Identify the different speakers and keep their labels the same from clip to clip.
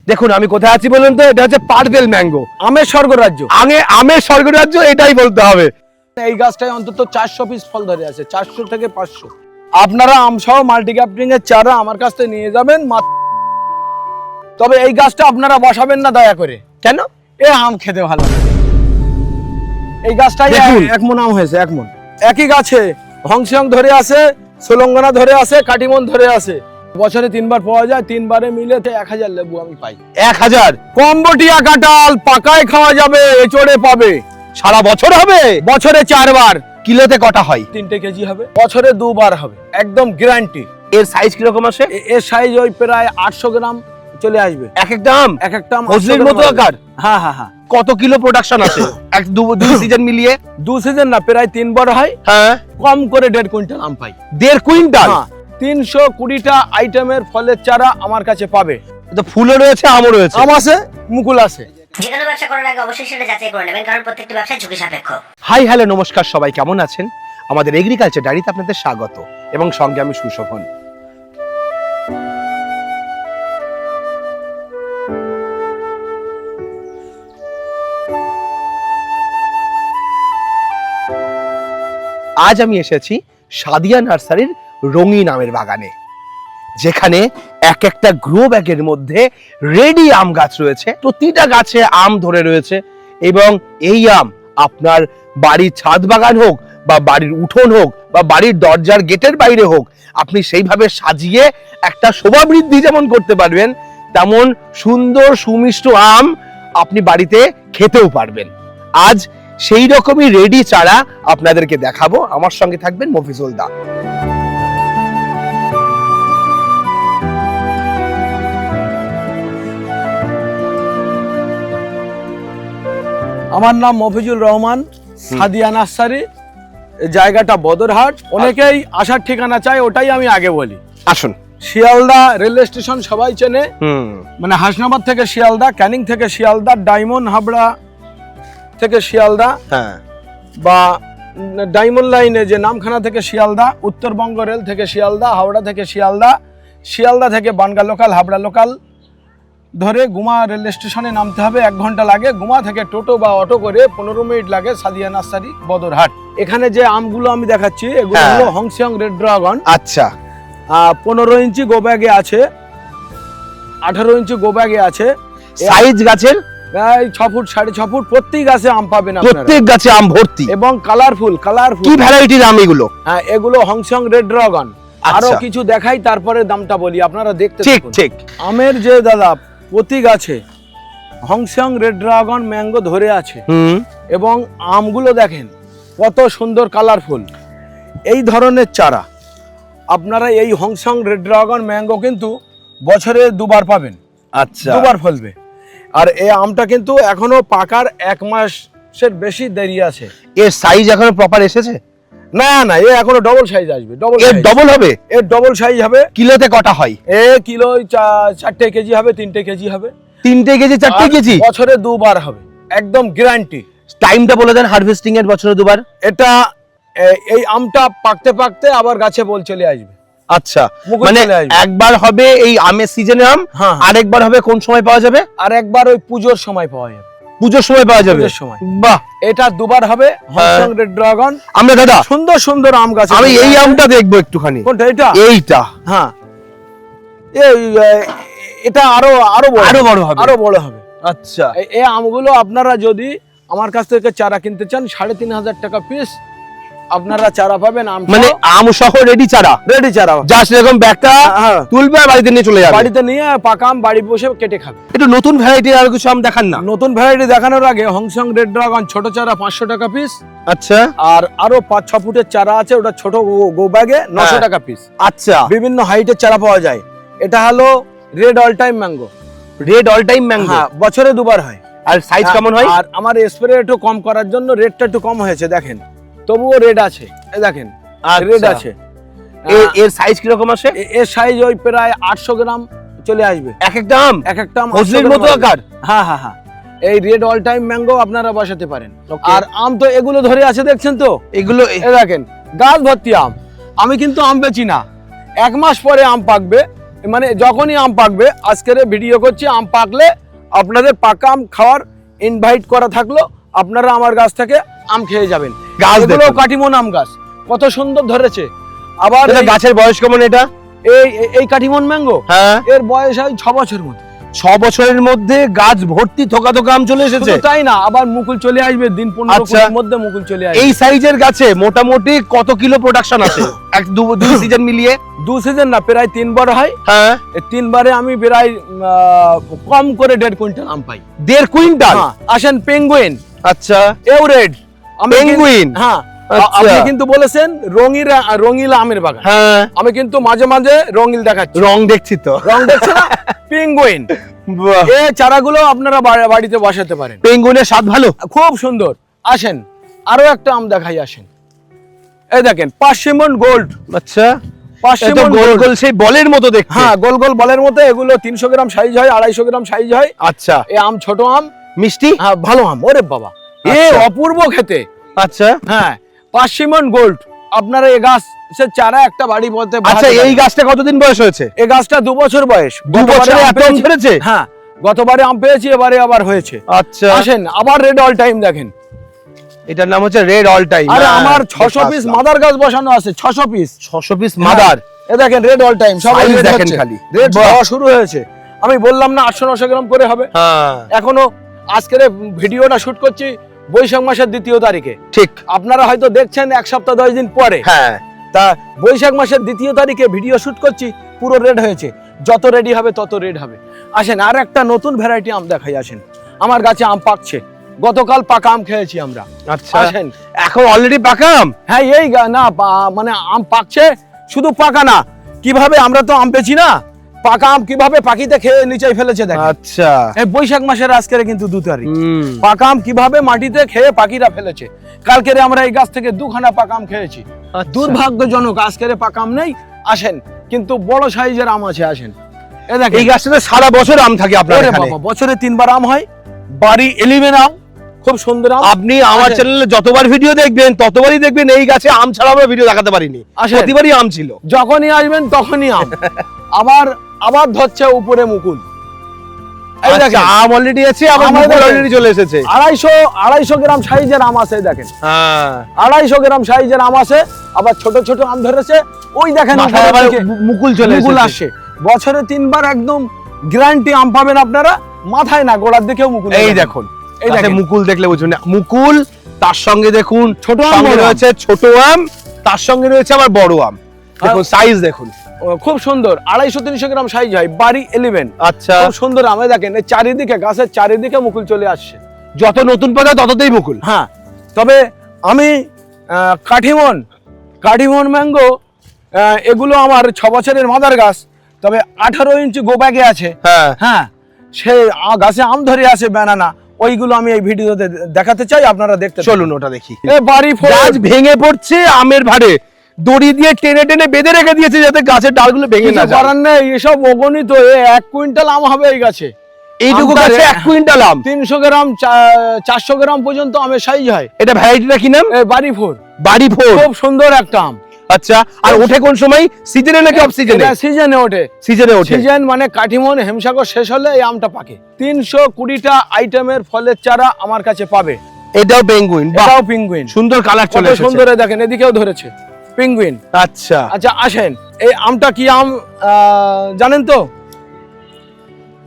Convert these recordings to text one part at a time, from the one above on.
Speaker 1: দেখুন আমি কোথায় আছি বলুন তো, এটা হচ্ছে পার্পেল ম্যাঙ্গো,
Speaker 2: আমের স্বর্গরাজ্য।
Speaker 1: আমের স্বর্গরাজ্য, এটাই বলতে হবে।
Speaker 2: এই গাছটায় অন্তত 400 পিস ফল ধরে আছে, 400 থেকে 500। আপনারা আম সহ মাল্টিক্যাপটিং এর চারা আমার কাছ থেকে নিয়ে যাবেন। তবে এই গাছটা আপনারা বসাবেন না দয়া করে।
Speaker 1: কেন?
Speaker 2: এ আম খেতে ভালো। এই গাছটাই এক মন আম হয়েছে, এক মন। একই গাছে হংসিয়ং ধরে আছে, সোলঙ্গনা ধরে আছে, কাটিমন ধরে আছে। বছরে 3 বার পাওয়া যায়, 3 বারে মিলে 1000 লেবু আমি পাই।
Speaker 1: 1000
Speaker 2: কম্বোডিয়া কাঁঠাল পাকায় খাওয়া যাবে, এচড়ে পাবে।
Speaker 1: সারা বছর হবে?
Speaker 2: বছরে 4 বার।
Speaker 1: কিলোতে কটা হয়?
Speaker 2: 3 কেজি হবে। বছরে 2 বার হবে, একদম গ্যারান্টি।
Speaker 1: এর সাইজ কিরকম আসে?
Speaker 2: এর সাইজ ওই প্রায় 800 গ্রাম চলে আসবে।
Speaker 1: এক একটা আম
Speaker 2: এক একটা আম
Speaker 1: ফজলির মতো আকার।
Speaker 2: হ্যাঁ হ্যাঁ হ্যাঁ।
Speaker 1: কত কিলো প্রোডাকশন আছে এক দুই সিজন মিলিয়ে?
Speaker 2: 2 সিজন না, প্রায় 3 বার হয়।
Speaker 1: হ্যাঁ,
Speaker 2: কম করে 1.5 কুইন্টাল আম পাই।
Speaker 1: 1.5 কুইন্টাল?
Speaker 2: 320টা আইটেমের ফলের চারা আমার কাছে পাবে।
Speaker 1: তো ফুলও রয়েছে, আমও রয়েছে।
Speaker 2: আম আছে, মুকুল আছে।
Speaker 3: যে কোনো ব্যবসা করার আগে অবশ্যই সেটা যাচাই করে নেবেন, কারণ প্রত্যেকটি ব্যবসা ঝুঁকি সাপেক্ষ।
Speaker 1: হাই হ্যালো নমস্কার, সবাই কেমন আছেন? আমাদের এগ্রিকালচার ডায়েরিতে আপনাদের স্বাগত, এবং সঙ্গে আমি সুশোভন। আজ আমি এসেছি সাদিয়া নার্সারির রঙিন আমের বাগানে, যেখানে এক একটা গ্রো ব্যাগের মধ্যে রেডি আম গাছ রয়েছে। প্রতিটা গাছে আম ধরে রয়েছে, এবং এই আম আপনার বাড়ির ছাদ বাগান হোক বা বাড়ির উঠোন হোক বা বাড়ির দরজার গেটের বাইরে হোক, আপনি সেইভাবে সাজিয়ে একটা শোভা বৃদ্ধি যেমন করতে পারবেন, তেমন সুন্দর সুমিষ্ট আম আপনি বাড়িতে খেতেও পারবেন। আজ সেই রকমই রেডি চারা আপনাদেরকে দেখাবো। আমার সঙ্গে থাকবেন মফিজুল দা।
Speaker 2: আমার নাম মফিজুল রহমান, সাদিয়া নার্সারি। জায়গাটা বদরহাট। অনেকেই আসার ঠিকানা চায়, ওটাই আমি আগে বলি।
Speaker 1: আসুন।
Speaker 2: শিয়ালদা রেলওয়ে স্টেশন সবাই চেনে, মানে হাসনাবাদ থেকে শিয়ালদা, ক্যানিং থেকে শিয়ালদা, ডায়মন্ড হাবড়া থেকে শিয়ালদা,
Speaker 1: হ্যাঁ,
Speaker 2: বা ডায়মন্ড লাইনে যে নামখানা থেকে শিয়ালদা, উত্তরবঙ্গ রেল থেকে শিয়ালদা, হাওড়া থেকে শিয়ালদা, শিয়ালদা থেকে বানগা লোকাল, হাবড়া লোকাল ধরে গুমা রেল স্টেশনে নামতে হবে। 1 ঘন্টা লাগে। গুমা থেকে টোটো বা অটো করে 15 মিনিট লাগে সাদিয়া নার্সারি বদরহাট। এখানে যে আমগুলো আমি দেখাচ্ছি, এগুলো হলো হংসিয়ং রেড ড্রাগন।
Speaker 1: আচ্ছা।
Speaker 2: 15 ইঞ্চি গো ব্যাগে আছে, 18 ইঞ্চি গো ব্যাগে আছে।
Speaker 1: সাইজ গাছের
Speaker 2: প্রায় 6 ফুট 6.5 ফুট। প্রত্যেক গাছে আম পাবেন আপনারা,
Speaker 1: প্রত্যেক গাছে আম ভর্তি,
Speaker 2: এবং কালারফুল।
Speaker 1: কি ভ্যারাইটির আম এগুলো?
Speaker 2: হ্যাঁ, এগুলো হংসিয়ং রেড ড্রাগন। আরো
Speaker 1: আচ্ছা।
Speaker 2: কিছু দেখাই, তারপরে দামটা বলি, আপনারা দেখতে
Speaker 1: ঠিক
Speaker 2: থাকুন।
Speaker 1: ঠিক।
Speaker 2: আমের যে দাদা প্রতি গাছে হংসিয়ং রেড ড্রাগন ম্যাঙ্গো ধরে আছে, এবং আমগুলো দেখেন কত সুন্দর কালারফুল। এই ধরনের চারা আপনারা এই হংসিয়ং রেড ড্রাগন ম্যাঙ্গো কিন্তু বছরে 2 বার পাবেন।
Speaker 1: আচ্ছা।
Speaker 2: 2 বার ফলবে। আর এই আমটা কিন্তু এখনো পাকার 1 মাসের বেশি দেরি আছে।
Speaker 1: এর সাইজ এখনো প্রপার এসেছে?
Speaker 2: না না, এ এখনো ডবল সাইজ আসবে।
Speaker 1: এর ডবল হবে?
Speaker 2: এর ডবল সাইজ হবে।
Speaker 1: কিলোতে কটা হয়?
Speaker 2: এ কিলো 4 কেজি হবে, 3 কেজি হবে।
Speaker 1: 3 কেজি 4 কেজি?
Speaker 2: বছরে 2 বার হবে, একদম গ্যারান্টি।
Speaker 1: টাইমটা বলে দেন হারভেস্টিং এর। বছরে 2 বার?
Speaker 2: এটা এই আমটা পাকতে পাকতে আবার গাছে বল চলে আসবে।
Speaker 1: আচ্ছা,
Speaker 2: মুকুল
Speaker 1: মানে
Speaker 2: চলে আসবে।
Speaker 1: একবার হবে এই আমের সিজনে আম,
Speaker 2: হ্যাঁ।
Speaker 1: আরেকবার হবে কোন সময় পাওয়া যাবে?
Speaker 2: আর একবার ওই পুজোর সময় পাওয়া যাবে।
Speaker 1: পুজোর সময় পাওয়া যাবে?
Speaker 2: পুজোর সময়।
Speaker 1: বাহ।
Speaker 2: এটা 2 বার হবে হংসিয়ং রেড ড্রাগন।
Speaker 1: আমরা দাদা
Speaker 2: সুন্দর সুন্দর আম গাছ।
Speaker 1: আমি এই আমটা দেখবো একটুখানি।
Speaker 2: কোনটা? এটা?
Speaker 1: এইটা?
Speaker 2: হ্যাঁ, এটা আরো আরো বড়
Speaker 1: হবে।
Speaker 2: আরো বড় হবে।
Speaker 1: আচ্ছা।
Speaker 2: এই আমগুলো আপনারা যদি আমার কাছ থেকে চারা কিনতে চান, 3,500 টাকা পিস আপনারা চারা পাবেন। আম
Speaker 1: মানে আম সহ রেডি চারা?
Speaker 2: রেডি চারা।
Speaker 1: জাস্ট এরকম ব্যাগটা তুলবে আর বাড়িতে নিয়ে চলে যাবে।
Speaker 2: বাড়িতে নিয়ে পাকা আম বাড়ি বসে কেটে খাবে।
Speaker 1: একটু নতুন ভ্যারাইটির আর কিছু আম দেখান না।
Speaker 2: নতুন ভ্যারাইটি দেখানোর আগে হংসিয়ং রেড ড্রাগন ছোট চারা 500 টাকা পিস।
Speaker 1: আচ্ছা।
Speaker 2: আর আরো 5-6 ফুটের চারা আছে, ওটা ছোট গো ব্যাগে 900 টাকা পিস।
Speaker 1: আচ্ছা।
Speaker 2: বিভিন্ন হাইটের চারা পাওয়া যায়। এটা হলো red all time mango.
Speaker 1: Red all time mango?
Speaker 2: হ্যাঁ, বছরে 2 বার হয়।
Speaker 1: আর সাইজ কেমন হয়?
Speaker 2: আর আমার স্প্রে একটু কম করার জন্য রেটটা একটু কম হয়েছে, দেখেন। তবুও রেড আছে, এই দেখেন রেড আছে।
Speaker 1: এর সাইজ কি রকম আসে?
Speaker 2: এর সাইজ ওই প্রায় 800 গ্রাম চলে আসবে।
Speaker 1: এক একটা আম ফজলির মতো আকার?
Speaker 2: হ্যাঁ হ্যাঁ হ্যাঁ। এই রেড অল টাইম ম্যাঙ্গো আপনারা বসাতে পারেন। আর আম তো এগুলো ধরে আছে, দেখছেন তো?
Speaker 1: এগুলো
Speaker 2: দেখেন গাছ ভর্তি আম। আমি কিন্তু আম বেচি না, 1 মাস পরে আম পাকবে, মানে যখনই আম পাকবে, আজকের ভিডিও করছি আম পাকলে আপনাদের পাকা আম খাওয়ার ইনভাইট করা থাকলো, আপনারা আমার গাছ থেকে আম খেয়ে যাবেন। গাছগুলো কাটিমন আম গাছ, কত সুন্দর ধরেছে। আবার
Speaker 1: গাছের বয়স কেমন এটা?
Speaker 2: এই কাটিমন ম্যাঙ্গো,
Speaker 1: হ্যাঁ,
Speaker 2: এর বয়স হয় 6 বছর মতো।
Speaker 1: 6 বছরের মধ্যে গাছ ভর্তি থোকা থোকা আম চলে এসেছে।
Speaker 2: শুধু তাই না, আবার মুকুল চলে আসবে দিন 15-20 মধ্যে মুকুল চলে আসবে।
Speaker 1: এই সাইজের গাছে মোটামুটি কত কিলো প্রোডাকশন আছে এক দুই সিজন মিলিয়ে?
Speaker 2: 2 সিজন না, প্রায় 3 বার হয়।
Speaker 1: হ্যাঁ,
Speaker 2: এই 3 বারে আমি প্রায় কম করে 1.5 কুইন্টাল আম পাই।
Speaker 1: 1.5 কুইন্টাল?
Speaker 2: আসেন পেঙ্গুইন,
Speaker 1: আচ্ছা,
Speaker 2: এভারেড
Speaker 1: পেঙ্গুইন,
Speaker 2: হ্যাঁ।
Speaker 1: আচ্ছা।
Speaker 2: আপনি কিন্তু বলেছেন রঙিলা আমের বাগান,
Speaker 1: হ্যাঁ,
Speaker 2: আমি কিন্তু মাঝে মাঝে রঙিল দেখাচ্ছি।
Speaker 1: রং দেখছি তো।
Speaker 2: রং দেখছেন না? পেঙ্গুইন,
Speaker 1: বাহ,
Speaker 2: এই চারাগুলো আপনারা বাড়িতে বসাতে পারেন।
Speaker 1: পেঙ্গুইনের স্বাদ ভালো,
Speaker 2: খুব সুন্দর। আসেন আরো একটা আম দেখাই, আসেন। এই দেখেন পার্সিমন গোল্ড।
Speaker 1: আচ্ছা, এটা
Speaker 2: পার্সিমন
Speaker 1: গোল গোল সেই বলের মতো দেখতে।
Speaker 2: হ্যাঁ, গোল গোল বলের মতো। এগুলো 300 গ্রাম সাইজ হয়, 250 গ্রাম সাইজ হয়।
Speaker 1: আচ্ছা,
Speaker 2: এই আম ছোট আম,
Speaker 1: মিষ্টি,
Speaker 2: হ্যাঁ ভালো আম। ওরে বাবা, এ
Speaker 1: আচ্ছা।
Speaker 2: অপূর্ব খেতে।
Speaker 1: আচ্ছা,
Speaker 2: হ্যাঁ, পার্সিমন গোল্ড। আপনারা এই গাছ সে চারা একটা বাড়ি বলতে।
Speaker 1: আচ্ছা, এই গাছটা কতদিন বয়স হয়েছে?
Speaker 2: এই গাছটা 2 বছর বয়স।
Speaker 1: 2 বছরে
Speaker 2: গতবারে আম
Speaker 1: এত আম
Speaker 2: পেয়েছি।
Speaker 1: ধরেছে?
Speaker 2: হ্যাঁ, গতবারে আম পেয়েছি, এবারে আবার হয়েছে।
Speaker 1: আচ্ছা,
Speaker 2: আসেন আবার রেড অল টাইম দেখেন।
Speaker 1: এটার নাম হচ্ছে রেড অল টাইম।
Speaker 2: আরে আমার 600 পিস মাদার গাছ বসানো আছে, 600 পিস।
Speaker 1: 600 পিস মাদার।
Speaker 2: এ দেখেন রেড অল টাইম, সব
Speaker 1: Size
Speaker 2: red
Speaker 1: দেখেন
Speaker 2: হচ্ছে।
Speaker 1: খালি।
Speaker 2: রেড
Speaker 1: বাহ।
Speaker 2: হওয়া শুরু হয়েছে। আমি বললাম না 800-900 গ্রাম করে হবে।
Speaker 1: হ্যাঁ,
Speaker 2: এখনো আজকের ভিডিওটা শুট করছি বৈশাখ মাসের 2 তারিখে।
Speaker 1: ঠিক।
Speaker 2: আপনারা হয়তো দেখছেন 1 সপ্তাহ 10 দিন পরে।
Speaker 1: হ্যাঁ,
Speaker 2: তা বৈশাখ মাসের 2 তারিখে ভিডিও শুট করছি, পুরো রেড হয়েছে। যত রেডি হবে তত রেড হবে। আসেন আর একটা নতুন ভ্যারাইটি আম দেখাই। আসেন, আমার গাছে আম পাকছে, গতকাল পাকা আম খেয়েছি আমরা।
Speaker 1: আচ্ছা,
Speaker 2: আসেন।
Speaker 1: এখন অলরেডি পাকা আম?
Speaker 2: হ্যাঁ, এই না মানে আম পাকছে, শুধু পাকা না, কিভাবে আমরা তো আম পেছি না, পাকা আম কিভাবে পাখিতে খেয়ে নিচে ফেলেছে দেখেন।
Speaker 1: আচ্ছা,
Speaker 2: এই বৈশাখ মাসের আজকের কিন্তু 2 তারিখ।
Speaker 1: হুম,
Speaker 2: পাকা আম কিভাবে মাটিতে খেয়ে পাখিরা ফেলেছে। কালকের আমরা এই গাছ থেকে 2খানা পাকা আম খেয়েছি।
Speaker 1: আচ্ছা।
Speaker 2: দুর্ভাগ্যজনক আজকের পাকা আম নেই। আসেন, কিন্তু বড় সাইজের আম আছে। আসেন, এই দেখেন।
Speaker 1: এই গাছটাতে সারা বছর আম থাকে আপনার
Speaker 2: ওরে
Speaker 1: এখানে?
Speaker 2: বাবা, বছরে 3 বার আম হয়। বাড়ি 11 আম, খুব সুন্দর আম।
Speaker 1: আপনি আমার
Speaker 2: আসেন।
Speaker 1: চ্যানেলে যতবার ভিডিও দেখবেন ততবারই দেখবেন এই গাছে আম ছাড়া আমরা ভিডিও দেখাতে পারিনি।
Speaker 2: আসেন।
Speaker 1: প্রতিবারই আম ছিল।
Speaker 2: যখনই আসবেন তখনই আম। আবার ধরছে উপরে মুকুল। এই
Speaker 1: আচ্ছা,
Speaker 2: দেখেন,
Speaker 1: আম অলরেডি আছে, আবার
Speaker 2: আম
Speaker 1: মুকুল
Speaker 2: দেখেন।
Speaker 1: অলরেডি চলে এসেছে।
Speaker 2: 250 গ্রাম সাইজের আম আছে। দেখেন,
Speaker 1: হ্যাঁ,
Speaker 2: 250 গ্রাম সাইজের আম আছে। আবার ছোট ছোট আম ধরেছে, ওই দেখেন
Speaker 1: মাথায়
Speaker 2: উপরের
Speaker 1: আবার
Speaker 2: দিকে
Speaker 1: মুকুল চলে
Speaker 2: মুকুল
Speaker 1: এসেছে।
Speaker 2: আসে। বছরে 3 বার একদম গ্যারান্টি আম পাবেন আপনারা। মাথায় না, গোড়ার দিকেও মুকুল।
Speaker 1: এই দেখুন,
Speaker 2: এই
Speaker 1: গাছে
Speaker 2: দেখেন।
Speaker 1: মুকুল দেখলে বুঝুন না মুকুল, তার সঙ্গে দেখুন
Speaker 2: ছোট আম,
Speaker 1: সঙ্গে
Speaker 2: বড় আম।
Speaker 1: রয়েছে ছোট আম, তার সঙ্গে রয়েছে আবার বড় আম। দেখুন সাইজ দেখুন।
Speaker 2: খুব সুন্দর, 250-300 গ্রাম সাইজ হয়। বাড়ি 11।
Speaker 1: আচ্ছা,
Speaker 2: খুব সুন্দর আম। এই দেখেন, এই চারিদিকে, গাছের চারিদিকে মুকুল চলে আসছে।
Speaker 1: যত নতুন পাতা তততেই মুকুল।
Speaker 2: হ্যাঁ, তবে আমি কাঠিমন ম্যাঙ্গো, এগুলো আমার 6 বছরের মাদার গাছ। তবে 18 ইঞ্চি গো ব্যাগে আছে।
Speaker 1: হ্যাঁ,
Speaker 2: হ্যাঁ, সে গাছে আম ধরে আছে ব্যানানা, ওইগুলো আমি এই ভিডিওতে দেখাতে চাই, আপনারা দেখতে
Speaker 1: চলুন ওটা দেখি।
Speaker 2: বাড়ি
Speaker 1: গাছ ভেঙে পড়ছে আমের ভারে, দড়ি দিয়ে টেনে টেনে বেঁধে রেখে দিয়েছে যাতে গাছের ডালগুলো ভেঙে না যায়।
Speaker 2: করার নেই, এসব অগণিত। 1 কুইন্টাল আম হবে এই গাছে।
Speaker 1: এইটুকু
Speaker 2: আমটা
Speaker 1: গাছে 1 কুইন্টাল আম।
Speaker 2: 300 গ্রাম 400 গ্রাম পর্যন্ত আমের সাইজ হয়।
Speaker 1: এটা ভ্যারাইটিটা কি নাম?
Speaker 2: বাড়ি 4।
Speaker 1: বাড়ি 4।
Speaker 2: খুব সুন্দর একটা আম।
Speaker 1: আচ্ছা, আর ওঠে কোন সময়? সিজনে নাকি অফ সিজনে?
Speaker 2: এটা সিজনে ওঠে।
Speaker 1: সিজনে ওঠে।
Speaker 2: সিজন মানে কাঠিমন হেমসাগর শেষ হলে এই আমটা পাকে। 320টা আইটেমের ফলের চারা আমার কাছে পাবে।
Speaker 1: এটাও পেঙ্গুইন। বাহ,
Speaker 2: এটাও পেঙ্গুইন।
Speaker 1: সুন্দর কালার চলে
Speaker 2: কত
Speaker 1: এসেছে।
Speaker 2: সুন্দর, দেখেন এদিকেও ধরেছে পেঙ্গুইন।
Speaker 1: আচ্ছা,
Speaker 2: আচ্ছা, আসেন, এই আমটা কি আম জানেন তো?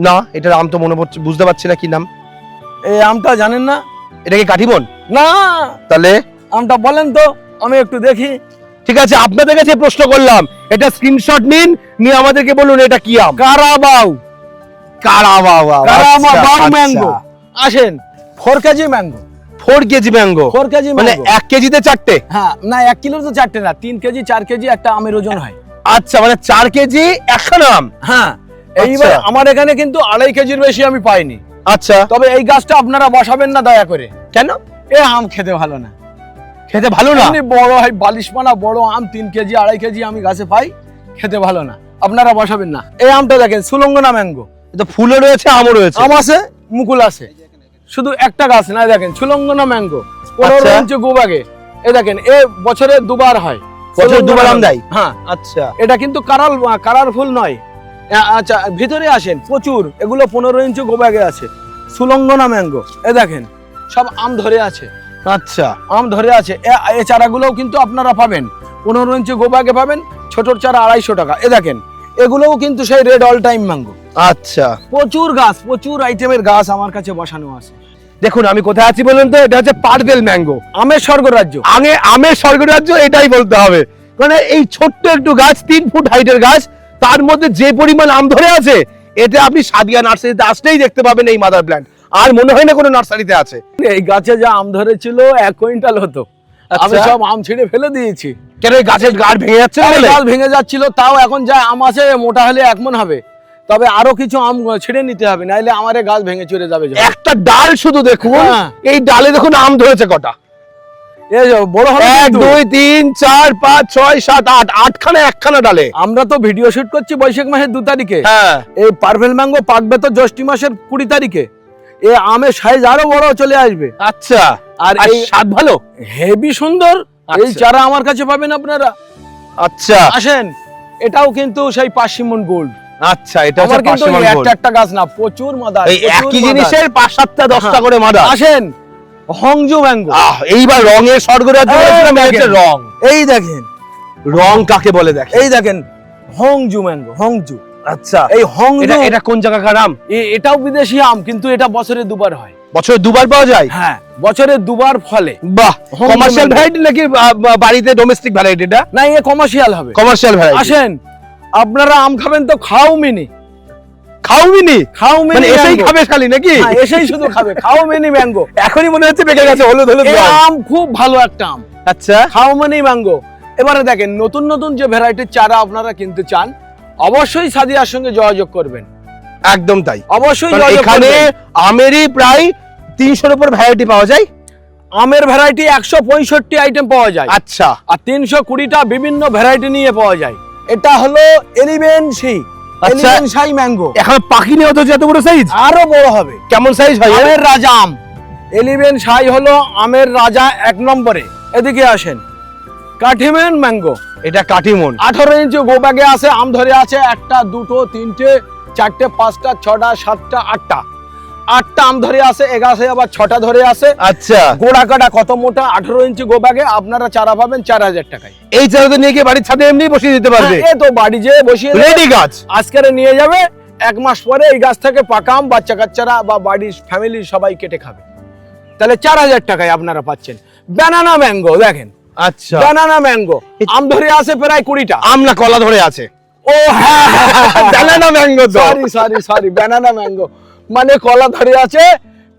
Speaker 1: না, এটার আম তো মনে পড়ছে, বুঝতে পারছি না কি নাম।
Speaker 2: এই আমটা জানেন না?
Speaker 1: এটা কি কাঠিবন?
Speaker 2: না,
Speaker 1: তাহলে
Speaker 2: আমটা বলেন তো, আমি একটু দেখি।
Speaker 1: ঠিক আছে, আপনাদের কাছে প্রশ্ন করলাম, এটা স্ক্রিনশট নিন, নিয়ে আমাদেরকে বলুন এটা কি আম।
Speaker 2: কারাবাউ।
Speaker 1: কারাবাউ
Speaker 2: ম্যাঙ্গো। আসেন, 4 KG mango.
Speaker 1: 4 KG mango.
Speaker 2: 4 KG
Speaker 1: মানে
Speaker 2: ম্যাঙ্গো।
Speaker 1: 1 কেজিতে 4টে?
Speaker 2: হ্যাঁ, না 1 কিলো তো 4টে না, 3 কেজি 4 কেজি একটা আমের ওজন হয়।
Speaker 1: আচ্ছা, মানে 4 কেজি 100 আম।
Speaker 2: হ্যাঁ, এইবার
Speaker 1: আচ্ছা।
Speaker 2: আমার এখানে কিন্তু 2.5 কেজির বেশি আমি পাইনি।
Speaker 1: আচ্ছা,
Speaker 2: তবে এই গাছটা আপনারা বসাবেন না দয়া করে।
Speaker 1: কেন?
Speaker 2: এ আম খেতে ভালো না।
Speaker 1: খেতে ভালো না?
Speaker 2: এমনি বড় হয়, বালিশপানা বড় আম 3 কেজি 2.5 কেজি আমি গাছে পাই, খেতে ভালো না। আপনারা বসাবেন না। এই আমটা দেখেন, সুলঙ্গনা ম্যাঙ্গো।
Speaker 1: এটা ফুলও রয়েছে, আমও রয়েছে।
Speaker 2: আম আছে, মুকুল আছে, শুধু একটা গাছ না। দেখেন, সুলঙ্গনা ম্যাঙ্গো, 15
Speaker 1: আচ্ছা।
Speaker 2: ইঞ্চি গোবাগে। এই দেখেন, এ বছরে 2 বার হয়।
Speaker 1: বছরে 2 বার আম দেয়?
Speaker 2: হ্যাঁ,
Speaker 1: আচ্ছা,
Speaker 2: এটা কিন্তু কারার ফুল নয়, আচ্ছা ভিতরে আসেন, প্রচুর এগুলো 15 ইঞ্চি গো ব্যাগে আছে। সুলঙ্গনা ম্যাঙ্গো, এ দেখেন সব আম ধরে আছে,
Speaker 1: আচ্ছা
Speaker 2: আম ধরে আছে। এই চারাগুলোও কিন্তু আপনারা পাবেন 15 ইঞ্চি গো ব্যাগে পাবেন, ছোটোর চারা 250 টাকা। এ দেখেন এগুলোও কিন্তু সেই রেড অল টাইম ম্যাঙ্গো।
Speaker 1: আচ্ছা
Speaker 2: প্রচুর গাছ, প্রচুর আইটেমের গাছ আমার কাছে বসানো আছে।
Speaker 1: দেখুন আমি কোথায় আছি বলুন তো, এটা হচ্ছে পার্পেল ম্যাঙ্গো,
Speaker 2: আমের স্বর্গরাজ্য।
Speaker 1: আমের স্বর্গরাজ্য, এটাই বলতে হবে। মানে এই ছোট্ট একটু গাছ, 3 ফুট হাইটের গাছ, তার মধ্যে যে পরিমাণ আম ধরে আছে, এটা আপনি সাদিয়া নার্সারিতে আসলেই দেখতে পাবেন এই মাদার প্ল্যান্ট। আর মনে হয় না কোনো নার্সারিতে আছে।
Speaker 2: এই গাছে যা আম ধরেছিল 1 কুইন্টাল হতো, আমি সব আম ছিঁড়ে ফেলে দিয়েছি।
Speaker 1: কেন এই গাছের গাছ ভেঙে যাচ্ছে বলে?
Speaker 2: গাছ ভেঙে যাচ্ছিল, তাও এখন যা আম আছে মোটা হলে 1 মণ হবে। তবে আরো কিছু আম ছিঁড়ে নিতে হবে, নাইলে আমার এই গাছ ভেঙে চলে যাবে।
Speaker 1: একটা ডাল শুধু দেখুন,
Speaker 2: হ্যাঁ।
Speaker 1: এই ডালে দেখুন আম ধরেছে কটা।
Speaker 2: এই যে বড় হবে
Speaker 1: 1
Speaker 2: কিন্তু।
Speaker 1: 2 3 4 5 6 7 8 8খানা একখানা ডালে।
Speaker 2: আমরা তো ভিডিও শুট করছি বৈশাখ মাসের 2 তারিখে।
Speaker 1: হ্যাঁ
Speaker 2: এই পার্পেল ম্যাঙ্গো পাকবে তো জ্যৈষ্ঠ মাসের 20 তারিখে। এই আমের সাইজ আরো বড় চলে আসবে।
Speaker 1: আচ্ছা,
Speaker 2: আর
Speaker 1: আর
Speaker 2: এই
Speaker 1: স্বাদ ভালো।
Speaker 2: হেভি সুন্দর। এই
Speaker 1: আচ্ছা।
Speaker 2: চারা আমার কাছে পাবেন আপনারা,
Speaker 1: আচ্ছা
Speaker 2: আসেন। এটাও কিন্তু সেই পার্সিমন গোল্ড।
Speaker 1: আচ্ছা, এটা
Speaker 2: আমার
Speaker 1: হচ্ছে
Speaker 2: কিন্তু
Speaker 1: পার্সিমন গোল্ড।
Speaker 2: একটা গাছ না, প্রচুর মাদার।
Speaker 1: এই একই জিনিসের 5-7টা 10টা করে মাদার।
Speaker 2: আসেন হংজু ম্যাঙ্গো।
Speaker 1: এইবার রঙের স্বর্গরাজ্য বলেছিলাম, এই হচ্ছে রং।
Speaker 2: এই দেখেন
Speaker 1: রং কাকে বলে দেখেন।
Speaker 2: এই দেখেন হংজু ম্যাঙ্গো, হংজু।
Speaker 1: আচ্ছা,
Speaker 2: এই হংজু
Speaker 1: এটা কোন জায়গাকার আম?
Speaker 2: এটাও বিদেশি আম, কিন্তু এটা বছরে 2 বার হয়।
Speaker 1: বছরে 2 বার পাওয়া যায়?
Speaker 2: হ্যাঁ, বছরে 2 বার ফলে।
Speaker 1: বাহ,
Speaker 2: হংজু
Speaker 1: কমার্শিয়াল
Speaker 2: ম্যাঙ্গো।
Speaker 1: ভ্যারাইটি নাকি বাড়িতে ডোমেস্টিক ভ্যারাইটি? এটা
Speaker 2: না, এ কমার্শিয়াল হবে।
Speaker 1: Commercial variety.
Speaker 2: আসেন আপনারা আম খাবেন তো খাও মিনি,
Speaker 1: খাওমিনি?
Speaker 2: খাও মিনি
Speaker 1: মানে এসেই
Speaker 2: ম্যাঙ্গো।
Speaker 1: খাবে খালি নাকি?
Speaker 2: হ্যাঁ, এসেই শুধু খাবে, খাও মিনি ম্যাঙ্গো।
Speaker 1: এখনই মনে হচ্ছে পেকে গেছে, হলুদ হলুদ
Speaker 2: এই
Speaker 1: রং।
Speaker 2: আম খুব ভালো একটা আম,
Speaker 1: আচ্ছা,
Speaker 2: খাও মিনি ম্যাঙ্গো। এবারে দেখেন নতুন নতুন যে ভ্যারাইটির চারা আপনারা কিনতে চান, অবশ্যই সাদিয়ার সঙ্গে যোগাযোগ করবেন।
Speaker 1: একদম তাই।
Speaker 2: অবশ্যই
Speaker 1: কারণ
Speaker 2: যোগাযোগ
Speaker 1: এখানে
Speaker 2: করবেন।
Speaker 1: আমেরই প্রায় 300-এর উপর ভ্যারাইটি পাওয়া যায়।
Speaker 2: আমের ভ্যারাইটি 165 আইটেম পাওয়া যায়,
Speaker 1: আচ্ছা,
Speaker 2: আর 320টা বিভিন্ন ভ্যারাইটি নিয়ে পাওয়া যায়। এটা হলো এলিভেন সি,
Speaker 1: আচ্ছা।
Speaker 2: এলিভেন সাই ম্যাঙ্গো।
Speaker 1: এখন পাকিনি হতো এত বড় সাইজ?
Speaker 2: আরো বড় হবে।
Speaker 1: কেমন সাইজ হয়?
Speaker 2: আমের রাজা আম, এলিভেন সাই হলো আমের রাজা 1 নম্বরে। এদিকে আসেন কাঠিমেন ম্যাঙ্গো।
Speaker 1: এটা কাটিমন।
Speaker 2: 18 ইঞ্চি গো ব্যাগে আছে, আম ধরে আছে 1টা 2টো 3টে 4টে 5টা 6টা 7টা 8টা 8টা আম ধরে আছে। এ গাছে আবার 6টা ধরে আছে।
Speaker 1: আচ্ছা,
Speaker 2: গোড়া কাটা কত মোটা। 18 ইঞ্চি গো ব্যাগে আপনারা চারা পাবেন 4000 টাকায়।
Speaker 1: এই চারাতে নিয়ে গিয়ে বাড়ির ছাদে এমনি বসিয়ে দিতে পারবে।
Speaker 2: এ তো বাড়ি যেয়ে বসিয়ে
Speaker 1: রেডি গাছ।
Speaker 2: আজকের নিয়ে যাবে, 1 মাস পরে এই গাছ থেকে পাকা আম বাচ্চা কাচ্চারা বা বাড়ির ফ্যামিলির সবাই কেটে খাবে। তাহলে 4000 টাকায় আপনারা পাচ্ছেন। ব্যানানা ম্যাঙ্গো দেখেন,
Speaker 1: আচ্ছা,
Speaker 2: ব্যানানা ম্যাঙ্গো আম ধরে আছে প্রায় 20টা।
Speaker 1: আম না কলা ধরে আছে?
Speaker 2: ও হ্যাঁ,
Speaker 1: ব্যানানা ম্যাঙ্গো তো।
Speaker 2: সরি ব্যানানা ম্যাঙ্গো মানে কলা ধরে আছে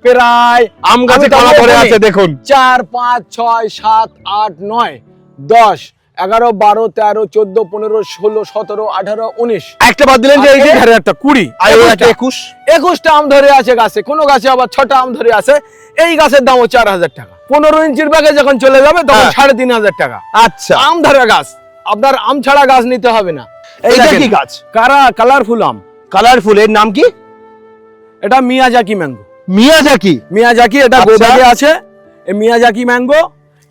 Speaker 2: প্রায়।
Speaker 1: আম গাছে কলা ধরে আছে দেখুন।
Speaker 2: 4 5 6 7 8 9 10 11 12 13 14 15 16 17 18 19।
Speaker 1: একটা বাদ দিলেন যে এই যে
Speaker 2: ধারে একটা 20
Speaker 1: আর ওই একটা 21।
Speaker 2: 21টা আম ধরে আছে গাছে। কোন গাছে আবার 6টা আম ধরে আছে। এই গাছের দামও 4000 টাকা। 15 ইঞ্চির ব্যাগে যখন চলে যাবে তখন
Speaker 1: হ্যাঁ।
Speaker 2: 3500 টাকা।
Speaker 1: আচ্ছা,
Speaker 2: আম ধরে গাছ, আপনার আম ছাড়া গাছ নিতে হবে না।
Speaker 1: এটা
Speaker 2: দেখেন,
Speaker 1: কি গাছ?
Speaker 2: কালারফুল আম।
Speaker 1: কালারফুল, এর নাম কি?
Speaker 2: এটা মিয়াজাকি ম্যাঙ্গো।
Speaker 1: মিয়াজাকি?
Speaker 2: মিয়াজাকি, এটা
Speaker 1: আচ্ছা।
Speaker 2: গোব্যাগে আছে। এই মিয়াজাকি ম্যাঙ্গো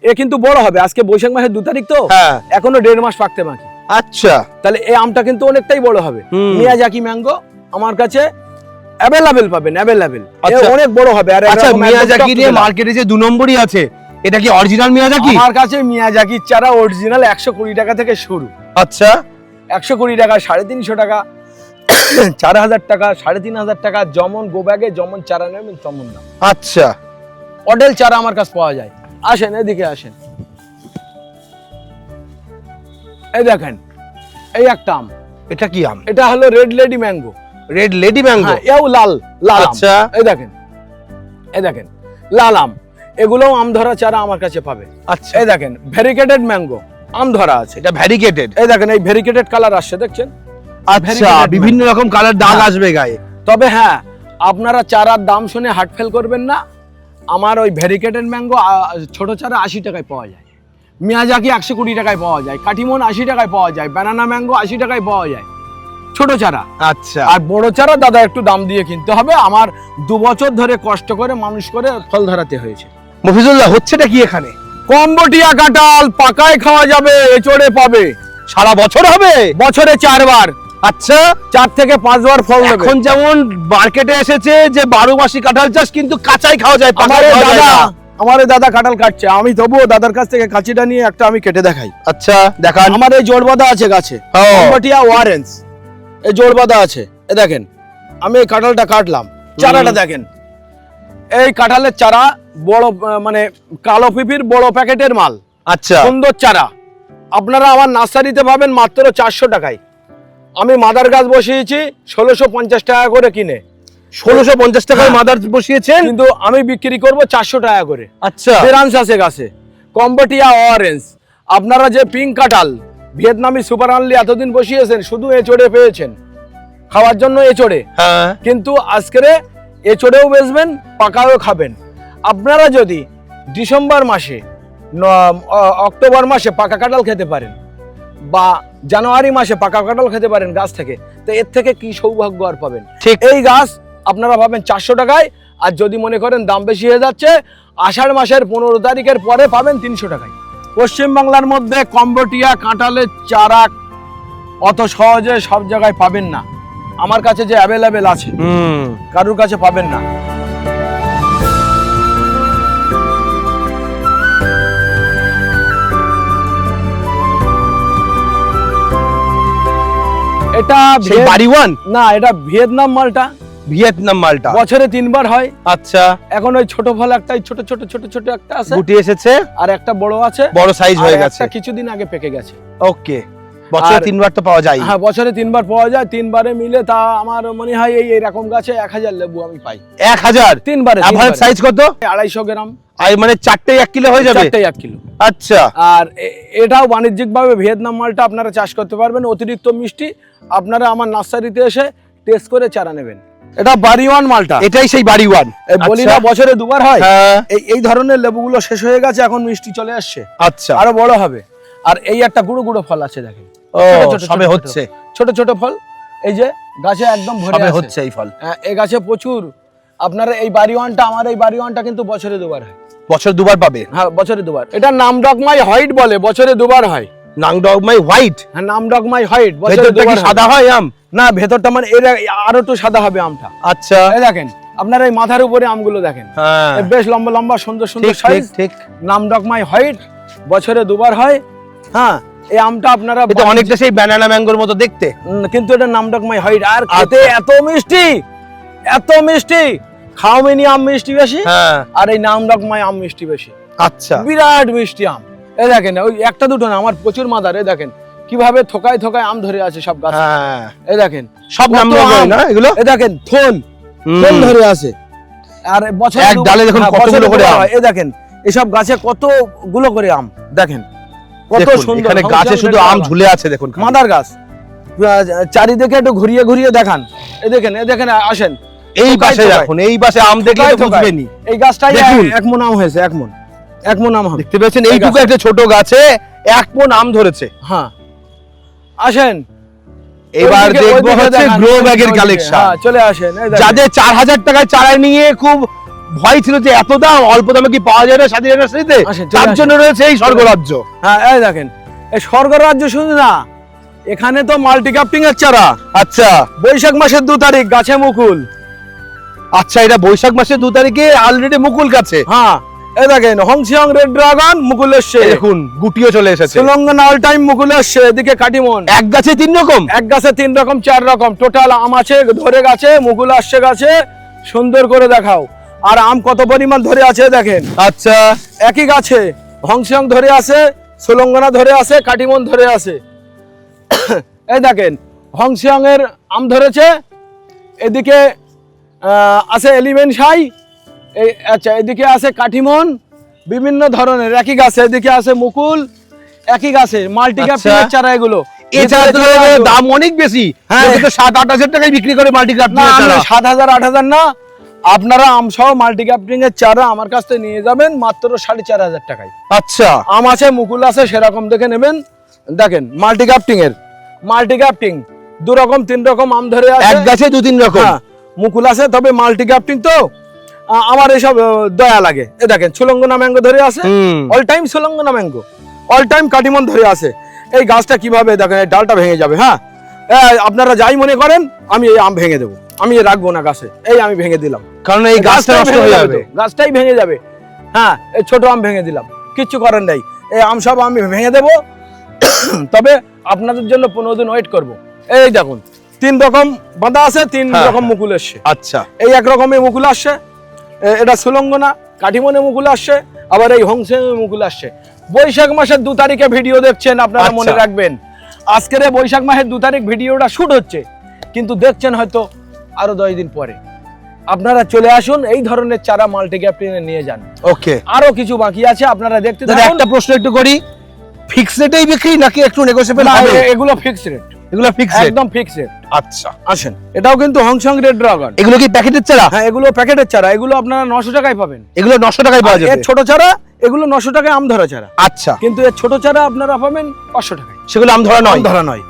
Speaker 2: এ কিন্তু বড় হবে। আজকে বৈশাখ মাসের 2 তারিখ তো,
Speaker 1: হ্যাঁ।
Speaker 2: এখনো 1.5 মাস পাকতে বাকি।
Speaker 1: আচ্ছা,
Speaker 2: তাহলে এই আমটা কিন্তু অনেকটাই বড় হবে।
Speaker 1: হুম।
Speaker 2: মিয়াজাকি ম্যাঙ্গো আমার কাছে অ্যাভেলেবেল পাবেন, অ্যাভেলেবেল।
Speaker 1: আচ্ছা।
Speaker 2: অনেক বড় হবে। আর
Speaker 1: আচ্ছা,
Speaker 2: এরকম একদম
Speaker 1: মিয়াজাকি নিয়ে
Speaker 2: টকটকে
Speaker 1: মার্কেটে যে 2 নম্বরই আছে, এটা কি অরিজিনাল মিয়াজাকি?
Speaker 2: আমার কাছে মিয়াজাকির চারা অরিজিনাল 120 টাকা থেকে শুরু।
Speaker 1: আচ্ছা,
Speaker 2: 120 টাকা, 350 টাকা, 4000 টাকা, 3500 টাকা। যেমন গোব্যাগে যেমন চারা নেবেন তেমন দাম।
Speaker 1: আচ্ছা,
Speaker 2: অডেল চারা আমার কাছে পাওয়া যায়। আসেন এদিকে আসেন, এই দেখেন এই একটা আম।
Speaker 1: এটা কি আম?
Speaker 2: এটা হলো red lady mango.
Speaker 1: Red lady mango?
Speaker 2: হ্যাঁ, এও লাল লাল আম।
Speaker 1: আচ্ছা।
Speaker 2: এই দেখেন, এই দেখেন লাল আম। এগুলোও আম ধরা চারা আমার কাছে পাবে।
Speaker 1: আচ্ছা,
Speaker 2: এই দেখেন ভেরিকেটেড ম্যাঙ্গো, আম ধরা আছে।
Speaker 1: এটা ভ্যারিকেটেড?
Speaker 2: এই দেখেন এই ভেরিকেটেড কালার আসছে, দেখছেন?
Speaker 1: আচ্ছা,
Speaker 2: variegated
Speaker 1: বিভিন্ন রকম কালার দাগ
Speaker 2: হ্যাঁ।
Speaker 1: আসবে গায়ে।
Speaker 2: তবে হ্যাঁ, আপনারা চারার দাম শুনে হার্ট ফেল করবেন না। আমার ওই ভেরিকেটেড ম্যাঙ্গো ছোট চারা 80 টাকায় পাওয়া যায়। মিয়াজাকি 120 টাকায় পাওয়া যায়। কাঠিমন 80 টাকায় পাওয়া যায়। ব্যানানা ম্যাঙ্গো 80 টাকায় পাওয়া যায় ছোট চারা।
Speaker 1: আচ্ছা,
Speaker 2: আর বড় চারা দাদা একটু দাম দিয়ে কিনতে হবে। আমার 2 বছর ধরে কষ্ট করে মানুষ করে ফল ধরাতে হয়েছে।
Speaker 1: মফিজুল্লাহ, হচ্ছেটা কি এখানে?
Speaker 2: কম্বোটিয়া কাঁঠাল পাকায় খাওয়া যাবে, এচড়ে পাবে।
Speaker 1: সারা বছর হবে?
Speaker 2: বছরে 4 বার।
Speaker 1: আচ্ছা,
Speaker 2: 4 থেকে 5 বার ফল দেবে।
Speaker 1: এখন যেমন মার্কেটে এসেছে যে 12 মাসি কাঁঠাল চাষ, কিন্তু কাঁচাই খাওয়া যায়, পাকা
Speaker 2: আমার এই
Speaker 1: খাওয়া যায়
Speaker 2: দাদা
Speaker 1: না।
Speaker 2: আমার এই দাদা কাঁঠাল কাটছে, আমি তবুও দাদার কাছ থেকে কাঁচিটা নিয়ে একটা আমি কেটে দেখাই।
Speaker 1: আচ্ছা দেখান।
Speaker 2: আমার এই জোড় বাঁধা আছে গাছে,
Speaker 1: ও।
Speaker 2: কম্বোডিয়া অরেঞ্জ, এই জোড় বাঁধা আছে। এ দেখেন, আমি এই কাঁঠালটা কাটলাম, চারাটা দেখেন। এই কাঁঠালের চারা বড়, মানে কালো পিপির বড় প্যাকেটের মাল,
Speaker 1: আচ্ছা
Speaker 2: সুন্দর চারা। আপনারা আমার নার্সারিতে পাবেন মাত্র 400 টাকায়। আমি মাদার গাছ বসিয়েছি 1650 টাকা করে কিনে,
Speaker 1: 1650 টাকায়
Speaker 2: হ্যাঁ।
Speaker 1: মাদার বসিয়েছেন?
Speaker 2: কিন্তু আমি বিক্রি করব 400 টাকা করে।
Speaker 1: আচ্ছা,
Speaker 2: বেরান্স আছে গাছে, কম্বোডিয়া অরেঞ্জ। আপনারা যে পিঙ্ক কাঁঠাল ভিয়েতনামি সুপার আনলি এতদিন বসিয়েছেন, শুধু এচড়ে পেয়েছেন খাওয়ার জন্য এচড়ে,
Speaker 1: হ্যাঁ
Speaker 2: কিন্তু আজকের এচড়েও বেচবেন, পাকাও খাবেন। আপনারা যদি ডিসেম্বর মাসে অক্টোবর মাসে পাকা কাঁঠাল খেতে পারেন, বা জানুয়ারি মাসে পাকা কাঁঠাল খেতে পারেন গাছ থেকে, তো এর থেকে কি সৌভাগ্য আর পাবেন?
Speaker 1: ঠিক।
Speaker 2: এই গাছ আপনারা পাবেন 400 টাকায়। আর যদি মনে করেন দাম বেশি হয়ে যাচ্ছে, আষাঢ় মাসের 15 তারিখের পরে পাবেন 300 টাকায়। পশ্চিমবাংলার মধ্যে কম্বোডিয়া কাঁঠালের চারা অত সহজে সব জায়গায় পাবেন না। আমার কাছে যে অ্যাভেলেবেল আছে, কারোর কাছে পাবেন না। এটা
Speaker 1: সেই বাড়ি ওয়ান
Speaker 2: না, এটা ভিয়েতনাম মালটা,
Speaker 1: ভিয়েতনাম মালটা।
Speaker 2: বছরে 3 বার হয়।
Speaker 1: আচ্ছা,
Speaker 2: এখন ওই ছোট ফল একটাই, ছোট ছোট ছোট ছোট একটা আছে,
Speaker 1: গুটি এসেছে,
Speaker 2: আর একটা বড় আছে,
Speaker 1: বড় সাইজ হয়ে
Speaker 2: আর
Speaker 1: গেছে।
Speaker 2: একটা কিছুদিন আগে পেকে গেছে।
Speaker 1: ওকে, বছরে
Speaker 2: আর-
Speaker 1: 3 বার তো পাওয়া যায়।
Speaker 2: হ্যাঁ, বছরে 3 বার পাওয়া যায়। 3 বারে মিলে তা আমার মনে হয় এইরকম গাছে 1000 লেবু আমি পাই
Speaker 1: 1000
Speaker 2: 3 বারে।
Speaker 1: এভারেজ সাইজ কত?
Speaker 2: 250 গ্রাম,
Speaker 1: আর মানে 4টে 1 কিলো হয়ে যাবে?
Speaker 2: 4টাই 1 কিলো।
Speaker 1: আচ্ছা,
Speaker 2: আর এটাও বাণিজ্যিকভাবে ভিয়েতনাম মালটা আপনারা চাষ করতে পারবেন, অতিরিক্ত মিষ্টি। আপনারা আমার নার্সারিতে এসে টেস্ট করে চারা নেবেন। এটা বাড়িওয়ান মালটা,
Speaker 1: এটাই সেই বাড়ি ওয়ান।
Speaker 2: বলি না বছরে 2 বার হয়।
Speaker 1: হ্যাঁ,
Speaker 2: এই ধরনের লেবুগুলো শেষ হয়ে গেছে, এখন মিষ্টি চলে আসছে,
Speaker 1: আচ্ছা।
Speaker 2: আরো বড় হবে। আর এই একটা গুঁড়ো গুঁড়ো ফল আছে দেখেন,
Speaker 1: ও,
Speaker 2: ছোট ছোট
Speaker 1: সবে
Speaker 2: ছোট
Speaker 1: হচ্ছে,
Speaker 2: ছোট ছোট ফল। এই যে গাছে একদম ভরে
Speaker 1: সবে
Speaker 2: আছে।
Speaker 1: হচ্ছে এই ফল।
Speaker 2: হ্যাঁ, এই গাছে প্রচুর। আপনারা এই বাড়িওয়ানটা, আমার এই বাড়িওয়ানটা কিন্তু বছরে 2 বার হয়।
Speaker 1: বছর 2 বার পাবে।
Speaker 2: হ্যাঁ, বছরে 2 বার। এটা নামডকমাই হোয়াইট বলে, বছরে 2 বার হয়।
Speaker 1: নাংডকমাই হোয়াইট,
Speaker 2: হ্যাঁ, নামডকমাই হোয়াইট, বছরে
Speaker 1: ভেতরটা
Speaker 2: 2
Speaker 1: কি
Speaker 2: বার
Speaker 1: সাদা হয় আম?
Speaker 2: না, ভেতরটা মানে এর আরো একটু সাদা হবে আমটা।
Speaker 1: আচ্ছা,
Speaker 2: এই দেখেন, আপনারা এই মাথার উপরে আমগুলো দেখেন,
Speaker 1: হ্যাঁ,
Speaker 2: এই বেশ লম্বা লম্বা সুন্দর সুন্দর
Speaker 1: ঠিক ঠিক
Speaker 2: সাইজ।
Speaker 1: ঠিক।
Speaker 2: নামডকমাই হোয়াইট, বছরে 2 বার হয়। হ্যাঁ, এই আমটা আপনারা
Speaker 1: এটা অনেকটা সেই ব্যানানা ম্যাঙ্গোর মতো দেখতে।
Speaker 2: কিন্তু এটা নামডকমাই হোয়াইট, আর খেতে এত মিষ্টি, এত মিষ্টি। খাওয়ামিনি আম মিষ্টি বেশি,
Speaker 1: হ্যাঁ,
Speaker 2: আর এই নামডকমাই আম মিষ্টি বেশি।
Speaker 1: আচ্ছা,
Speaker 2: বিরাট মিষ্টি আম। এই দেখেন, ওই একটা দুটো না, আমার প্রচুর মাদার। এই দেখেন কিভাবে থোকায় থোকায় আম ধরে আছে সব গাছে।
Speaker 1: হ্যাঁ,
Speaker 2: এই দেখেন
Speaker 1: সব
Speaker 2: কত
Speaker 1: নামডকমাই
Speaker 2: আম।
Speaker 1: না এগুলো?
Speaker 2: এই দেখেন থোল
Speaker 1: হুম।
Speaker 2: থোল ধরে আছে। আর বছরে
Speaker 1: এক ডালে দেখুন কতগুলো করে আম।
Speaker 2: এই দেখেন এসব গাছে কতগুলো করে আম, দেখেন কত
Speaker 1: দেখুন,
Speaker 2: সুন্দর।
Speaker 1: এখানে গাছে শুধু আম ঝুলে আছে, দেখুন
Speaker 2: মাদার গাছ। চারিদিকে একটু ঘুরিয়ে ঘুরিয়ে দেখান। এই দেখেন, এই দেখেন, আসেন
Speaker 1: এই
Speaker 2: থোকায়
Speaker 1: পাশে
Speaker 2: থোকায়।
Speaker 1: রাখুন, এই পাশে আম দেখলে তো
Speaker 2: থোকায় থোকায়।
Speaker 1: বুঝবেনই।
Speaker 2: এই গাছটাই
Speaker 1: দেখুন।
Speaker 2: 1 মণ আম হয়েছে, 1 মণ, 1 মণ আম হবে।
Speaker 1: দেখতে পেয়েছেন,
Speaker 2: এই
Speaker 1: এইটুকু
Speaker 2: গাছে।
Speaker 1: একটা ছোট গাছে 1 মণ আম ধরেছে।
Speaker 2: হ্যাঁ, আসেন
Speaker 1: এবার
Speaker 2: ওইদিকে-
Speaker 1: দেখবো
Speaker 2: ওইদিকে
Speaker 1: হচ্ছে
Speaker 2: দেখান,
Speaker 1: গ্রো ব্যাগের
Speaker 2: ওইদিকে।
Speaker 1: কালেকশন।
Speaker 2: হ্যাঁ, চলে আসেন। এই দেখেন।
Speaker 1: যাদের 4000 টাকায় চারা নিয়ে খুব ভয় ছিল যে এত দাম, অল্প দামে কি পাওয়া যায় না স্বাধীন নার্সারিতে,
Speaker 2: আসেন, চলে
Speaker 1: তার
Speaker 2: আসেন।
Speaker 1: জন্য রয়েছে এই স্বর্গরাজ্য।
Speaker 2: হ্যাঁ, এই দেখেন, এই স্বর্গরাজ্য শুধু না, এখানে তো মাল্টিক্যাপ্টিং এর চারা।
Speaker 1: আচ্ছা
Speaker 2: বৈশাখ মাসের 2 তারিখ গাছে মুকুল।
Speaker 1: আচ্ছা, এটা বৈশাখ মাসের 2 তারিখে অলরেডি মুকুল গাছে।
Speaker 2: হ্যাঁ, এই দেখেন হংসিয়ং রেড ড্রাগন মুকুল এসছে,
Speaker 1: এই দেখুন গুটিও চলে এসেছে।
Speaker 2: শ্রীলঙ্কান অল টাইম মুকুল এসছে। এদিকে কাটিমন,
Speaker 1: এক গাছে 3 রকম।
Speaker 2: এক গাছে 3 রকম 4 রকম টোটাল আম আছে, ধরে গাছে মুকুল আসছে গাছে। সুন্দর করে দেখাও। আর আম কত পরিমাণ ধরে আছে দেখেন।
Speaker 1: আচ্ছা,
Speaker 2: একই গাছে হংসিয়ং ধরে আছে, শ্রীলঙ্কানা ধরে আছে, কাটিমন ধরে আছে। এই দেখেন হংসিয়ং এর আম ধরেছে। এদিকে আছে এলিভেন শাই। এই আচ্ছা, এদিকে আছে কাঠিমন, বিভিন্ন ধরনের একই গাছে। এদিকে আছে মুকুল, একই গাছে। মাল্টিক্যাপ্টিং এর
Speaker 1: আচ্ছা।
Speaker 2: চারা এগুলো।
Speaker 1: এছাড়া তো
Speaker 2: ভিতরে চলে আসো।
Speaker 1: দাম অনেক বেশি।
Speaker 2: হ্যাঁ।
Speaker 1: লোকে তো 7-8 হাজার টাকায় বিক্রি করে মাল্টিক্রাফটিং
Speaker 2: না,
Speaker 1: এর চারা।
Speaker 2: 7000 8000 না, আপনারা আম সহ মাল্টিক্যাপ্টিং এর চারা আমার কাছ থেকে নিয়ে যাবেন মাত্র 4500 টাকায়।
Speaker 1: আচ্ছা,
Speaker 2: আম আছে, মুকুল আছে, সেরকম দেখে নেবেন। দেখেন মাল্টিক্যাপ্টিং এর, মাল্টিক্যাপ্টিং 2 রকম 3 রকম আম ধরে আছে।
Speaker 1: এক গাছে 2-3 রকম।
Speaker 2: হ্যাঁ, মুকুল আছে, তবে মাল্টিক্যাপ্টিং তো আমার এসব দয়া লাগে। এ দেখেন সুলঙ্গনা ম্যাঙ্গো ধরে আছে,
Speaker 1: হুম।
Speaker 2: All time Sulangana mango, all time Katimon ধরে আছে। এই গাছটা কিভাবে দেখেন, এই ডালটা ভেঙে যাবে। হ্যাঁ, আপনারা যাই মনে করেন, আমি এই আম ভেঙে দেবো, আমি রাখবো না গাছে, এই আমি ভেঙে দিলাম,
Speaker 1: কারণ এই গাছটা নষ্ট হয়ে যাবে।
Speaker 2: গাছটাই ভেঙে যাবে। হ্যাঁ, এই ছোট আম ভেঙে দিলাম, কিচ্ছু করার নেই, এই আম সব আমি ভেঙে দেবো। তবে আপনাদের জন্য 15 দিন ওয়েট করব। এই দেখুন 3 রকম বাঁধা আছে, 3 রকম মুকুল আসছে।
Speaker 1: আচ্ছা,
Speaker 2: এই এক রকমের মুকুল আসছে, এটা সুলঙ্গনা কাঠিমনে মুকুল আসছে, আবার এই হংসে মুকুল আসছে। বৈশাখ মাসের 2 তারিখে ভিডিও দেখছেন, আপনারা
Speaker 1: আচ্ছা।
Speaker 2: মনে রাখবেন আজকের এই বৈশাখ মাসের 2 তারিখ ভিডিওটা শুট হচ্ছে, কিন্তু দেখছেন হয়তো আরো 10 দিন পরে। আপনারা চলে আসুন, এই ধরনের চারা মাল্টিক্যাপটিনে নিয়ে যান।
Speaker 1: ওকে,
Speaker 2: আরো কিছু বাকি আছে, আপনারা দেখতে
Speaker 1: দাদা
Speaker 2: থাকুন।
Speaker 1: একটা প্রশ্ন একটু করি, ফিক্স রেটেই বিক্রি নাকি একটু নেগোশিয়েবল
Speaker 2: না,
Speaker 1: হবে?
Speaker 2: এগুলো ফিক্স রেট,
Speaker 1: এগুলো ফিক্স রেট,
Speaker 2: একদম ফিক্স রেট।
Speaker 1: আচ্ছা।
Speaker 2: আসেন, এটাও কিন্তু হংসং রেড ড্রাগন।
Speaker 1: এগুলো কি প্যাকেটের চারা?
Speaker 2: হ্যাঁ, এগুলো প্যাকেটের চারা, এগুলো আপনারা 900 টাকায় পাবেন।
Speaker 1: এগুলো 900 টাকায় পাওয়া
Speaker 2: আর
Speaker 1: যাবে?
Speaker 2: এর ছোট চারা, এগুলো 900 টাকায় আম ধরা চারা।
Speaker 1: আচ্ছা,
Speaker 2: কিন্তু এর ছোট চারা আপনারা পাবেন 500 টাকায়।
Speaker 1: সেগুলো আম ধরা নয়?
Speaker 2: আম ধরা নয়।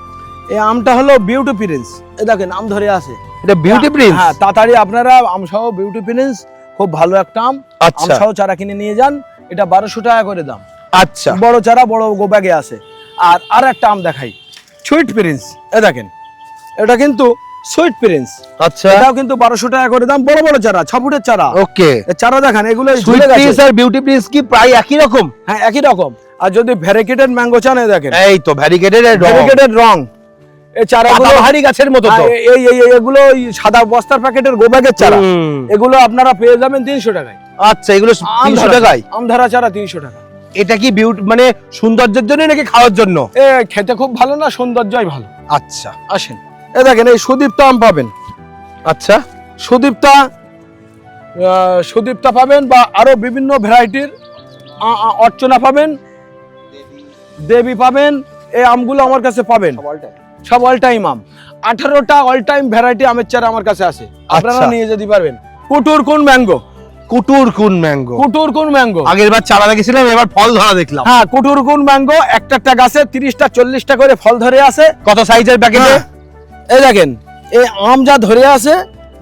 Speaker 2: এই আমটা হলো বিউটি প্রিন্স, এই দেখেন আম ধরে আছে।
Speaker 1: এটা বিউটি প্রিন্স?
Speaker 2: হ্যাঁ, তাড়াতাড়ি আপনারা আম সহ বিউটি প্রিন্স, খুব ভালো একটা আম, আম
Speaker 1: আচ্ছা
Speaker 2: সহ চারা কিনে নিয়ে যান। এটা 1200 টাকা করে দাম।
Speaker 1: আচ্ছা,
Speaker 2: বড় চারা বড় গোব্যাগে আছে। আর একটা আম দেখাই, সুইট প্রিন্স, এই দেখেন এটা কিন্তু সুইট প্রিন্স।
Speaker 1: আচ্ছা,
Speaker 2: এটাও কিন্তু 1200 টাকা করে দাম, বড় বড় চারা, 6 ফুটের চারা।
Speaker 1: ওকে।
Speaker 2: এই চারা দেখেন, এগুলো
Speaker 1: সুইট
Speaker 2: ঝুলে গেছে।
Speaker 1: প্রিন্স আর বিউটি প্রিন্স কি প্রায় একই রকম?
Speaker 2: হ্যাঁ, একই রকম। আর যদি ভ্যারিকেটেড ম্যাঙ্গো চান, এই দেখেন
Speaker 1: এই তো ভ্যারিকেটেড রং,
Speaker 2: ভ্যারিকেটেড রং। এই চারাগুলো
Speaker 1: পাতাবাহারি গাছের মতো তো।
Speaker 2: এগুলো ওই সাদা বস্তার প্যাকেটের গোব্যাগের চারা।
Speaker 1: হুম।
Speaker 2: এগুলো আপনারা পেয়ে যাবেন 300 টাকায়।
Speaker 1: আচ্ছা, এগুলো
Speaker 2: আম
Speaker 1: 300
Speaker 2: ধরা-
Speaker 1: টাকায়?
Speaker 2: আম ধরা চারা 300 টাকা।
Speaker 1: এটা কি বিউটি মানে সৌন্দর্যের জন্য নাকি খাওয়ার জন্য?
Speaker 2: এ খেতে খুব ভালো না, সৌন্দর্যই ভালো।
Speaker 1: আচ্ছা
Speaker 2: আসেন, এই দেখেন এই সুদীপ্তা আম পাবেন।
Speaker 1: আচ্ছা,
Speaker 2: সুদীপ্তা পাবেন, বা আরো বিভিন্ন ভ্যারাইটির অর্চনা পাবেন, দেবী পাবেন। এই আমগুলো আমার কাছে পাবেন, সব অল টাইম আম। 18টা অল টাইম ভ্যারাইটি আমের চারা আমার কাছে আছে, আপনারা
Speaker 1: আচ্ছা।
Speaker 2: নিয়ে যেতে পারবেন। কুটুর কোন ম্যাঙ্গো,
Speaker 1: কুটুর কোন ম্যাঙ্গো?
Speaker 2: কুটুর কোন ম্যাঙ্গো।
Speaker 1: আগের বার চারা দেখেছিলাম, এবার ফল ধরা দেখলাম।
Speaker 2: হ্যাঁ, কুটুর কোন ম্যাঙ্গো, একটা গাছে 30টা 40টা করে ফল ধরে আছে।
Speaker 1: কত সাইজের প্যাকেটে?
Speaker 2: হ্যাঁ, এই দেখেন এই আম যা ধরে আছে,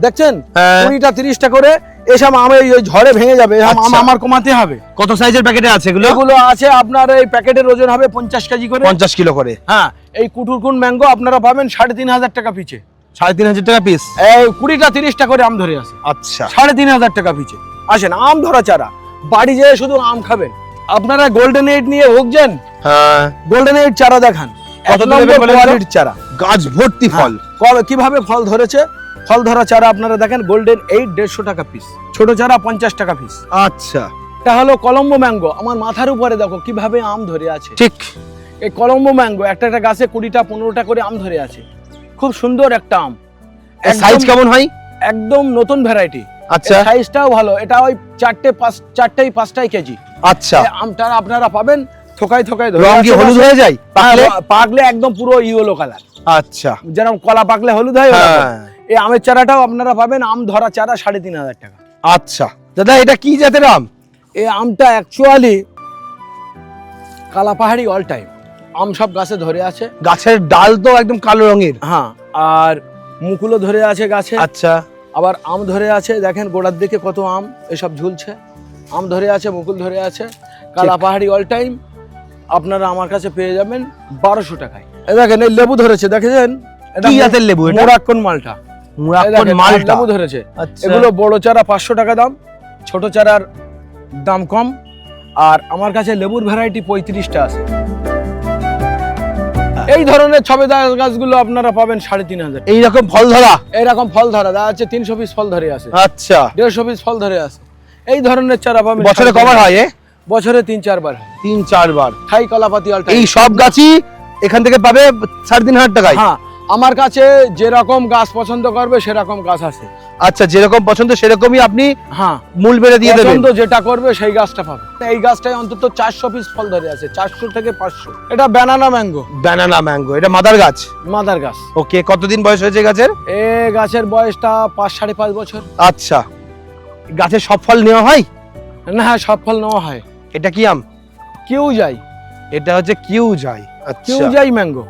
Speaker 2: দেখছেন
Speaker 1: হ্যাঁ।
Speaker 2: 20টা 30টা করে। এসব আম এই ঝড়ে ভেঙে যাবে, এসব আম
Speaker 1: আচ্ছা।
Speaker 2: আমার কমাতে হবে।
Speaker 1: কত সাইজের প্যাকেটে আছে এগুলো?
Speaker 2: এগুলো আছে আপনার এই প্যাকেটের ওজন হবে 50 কেজি করে।
Speaker 1: 50 কিলো করে?
Speaker 2: হ্যাঁ, এই কুটুরকুন ম্যাঙ্গো আপনারা পাবেন 3500 টাকা পিছে।
Speaker 1: 3500 টাকা পিস?
Speaker 2: এই 20টা 30টা করে আম ধরে আছে,
Speaker 1: আচ্ছা,
Speaker 2: 3500 টাকা পিছে। আসেন, আম ধরা চারা, বাড়ি যেয়ে শুধু আম খাবেন। আপনারা গোল্ডেন এইড নিয়ে ভুগছেন,
Speaker 1: হ্যাঁ।
Speaker 2: গোল্ডেন এইড চারা দেখান।
Speaker 1: কত
Speaker 2: এক
Speaker 1: দেবেন
Speaker 2: নম্বর
Speaker 1: বলেন তো?
Speaker 2: কোয়ালিটির চারা,
Speaker 1: গাছ ভর্তি ফল।
Speaker 2: কিভাবে ফল ধরেছে, ফল ধরা চারা আপনারা দেখেন। গোল্ডেন এইড 150 টাকা পিস, ছোট চারা 50 টাকা পিস।
Speaker 1: আচ্ছা,
Speaker 2: এটা হলো কলম্বো ম্যাঙ্গো। আমার মাথার উপরে দেখো কিভাবে আম ধরে আছে।
Speaker 1: ঠিক।
Speaker 2: এই কলম্বো ম্যাঙ্গো একটা গাছে 20টা 15টা করে আম ধরে আছে, খুব সুন্দর একটা আম।
Speaker 1: সাইজ কেমন হয়?
Speaker 2: একদম নতুন ভ্যারাইটি।
Speaker 1: আচ্ছা
Speaker 2: সাইজটাও ভালো, এটা ওই 4টাই 5টাই কেজি।
Speaker 1: আচ্ছা,
Speaker 2: এই আমটা আপনারা পাবেন থোকায় থোকায় ধরে
Speaker 1: রং কি
Speaker 2: আছে
Speaker 1: হলুদ
Speaker 2: গাছে।
Speaker 1: হয়ে যায় পাকলে?
Speaker 2: হ্যাঁ, পাকলে একদম পুরো ইয়েলো কালার,
Speaker 1: আচ্ছা,
Speaker 2: যেরকম কলা পাকলে হলুদ হয় ওরকম।
Speaker 1: হ্যাঁ।
Speaker 2: এই আমের চারাটাও আপনারা পাবেন, আম ধরা চারা 3500 টাকা।
Speaker 1: আচ্ছা দাদা, এটা কি জাতের আম?
Speaker 2: এই আমটা অ্যাকচুয়ালি কালা পাহাড়ি অল টাইম আম, সব গাছে ধরে আছে।
Speaker 1: গাছের ডাল তো একদম কালো রঙের।
Speaker 2: হ্যাঁ, আর মুকুলও ধরে আছে গাছে।
Speaker 1: আচ্ছা,
Speaker 2: আবার আম ধরে আছে, দেখেন গোড়ার দিকে কত আম এসব ঝুলছে। আম ধরে আছে, মুকুল ধরে আছে, কালা পাহাড়ি অল টাইম আপনারা আমার কাছে পেয়ে যাবেন 1200 টাকায়। এই দেখেন এই লেবু ধরেছে, দেখেছেন
Speaker 1: কি জাতের লেবু এটা?
Speaker 2: মোরাক্কন মালটা। এই
Speaker 1: মুরাক্কন
Speaker 2: দেখেন,
Speaker 1: মালটা।
Speaker 2: লেবু ধরেছে।
Speaker 1: আচ্ছা।
Speaker 2: এগুলো বড় চারা 500 টাকা দাম, ছোট চারার দাম কম। আর আমার কাছে লেবুর ভ্যারাইটি 35টা আছে। এই ধরনের ছবেদার গাছগুলো আপনারা পাবেন 3500।
Speaker 1: এইরকম ফল ধরা?
Speaker 2: এইরকম ফল ধরা দেখা যাচ্ছে 300 পিস ফল ধরে আছে,
Speaker 1: আচ্ছা,
Speaker 2: 150 পিস ফল ধরে আছে। এই ধরনের চারা পাবেন।
Speaker 1: বছরে কবার হয়?
Speaker 2: বছরে 3-4 বার হয়।
Speaker 1: 3-4 বার?
Speaker 2: খাই কলাপাতি অল টাইম।
Speaker 1: এই সব গাছই এখান থেকে পাবে 3500 টাকায়?
Speaker 2: হ্যাঁ, আমার কাছে যেরকম গাছ পছন্দ করবে সেরকম গাছ আছে।
Speaker 1: আচ্ছা, যেরকম পছন্দ সেরকমই আপনি
Speaker 2: হ্যাঁ,
Speaker 1: মূল বেড়ে দিয়ে দেবেন?
Speaker 2: পছন্দ যেটা করবে সেই গাছটা পাবে। এই গাছটায় অন্তত 400 পিস ফল ধরে আছে, 400 থেকে 500। এটা ব্যানানা ম্যাঙ্গো।
Speaker 1: ব্যানানা ম্যাঙ্গো, এটা মাদার গাছ?
Speaker 2: মাদার গাছ।
Speaker 1: ওকে, কতদিন বয়স হয়েছে গাছের?
Speaker 2: এ গাছের বয়সটা 5-5.5 বছর।
Speaker 1: আচ্ছা, গাছের সব ফল নেওয়া হয়?
Speaker 2: না, হ্যাঁ, সব ফল নেওয়া হয়।
Speaker 1: এটা কি আম?
Speaker 2: কেউ যাই,
Speaker 1: এটা হচ্ছে কিউ যাই।
Speaker 2: কেউ
Speaker 1: আচ্ছা,
Speaker 2: যাই ম্যাঙ্গো।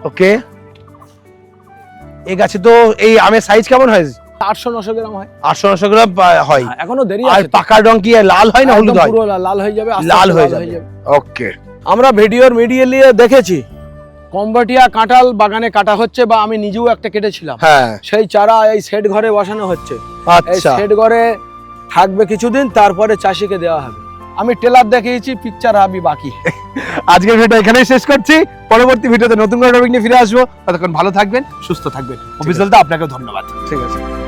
Speaker 1: ওকে। এই গাছে তো এই আমের সাইজ কেমন হয়?
Speaker 2: 800-900 গ্রাম হয়।
Speaker 1: 800-900 গ্রাম হয়।
Speaker 2: হ্যাঁ, এখনো দেরি
Speaker 1: আর
Speaker 2: আছে।
Speaker 1: পাকার রং কি লাল হয় না হলুদ
Speaker 2: একদম
Speaker 1: হয়?
Speaker 2: পুরো লাল হয়ে যাবে, আস্তে
Speaker 1: লাল
Speaker 2: আস্তে
Speaker 1: হয়ে যাবে। ওকে।
Speaker 2: আমরা ভিডিওর মিডিয়ে নিয়ে দেখেছি কম্বোডিয়া কাঁঠাল বাগানে কাটা হচ্ছে, বা আমি নিজেও একটা কেটেছিলাম।
Speaker 1: হ্যাঁ,
Speaker 2: সেই চারা এই শেড ঘরে বসানো হচ্ছে। এই
Speaker 1: আচ্ছা।
Speaker 2: শেড ঘরে থাকবে কিছুদিন, তারপরে চাষিকে দেওয়া হবে। আমি টেলার দেখিয়েছি, পিকচার আমি বাকি।
Speaker 1: আজকের ভিডিও এখানেই শেষ করছি। পরবর্তী ভিডিওতে নতুন কোনো টপিক নিয়ে ফিরে আসবো। ততক্ষণ ভালো থাকবেন, সুস্থ থাকবেন। অফিসিয়াল আপনাকে ধন্যবাদ।
Speaker 2: ঠিক আছে।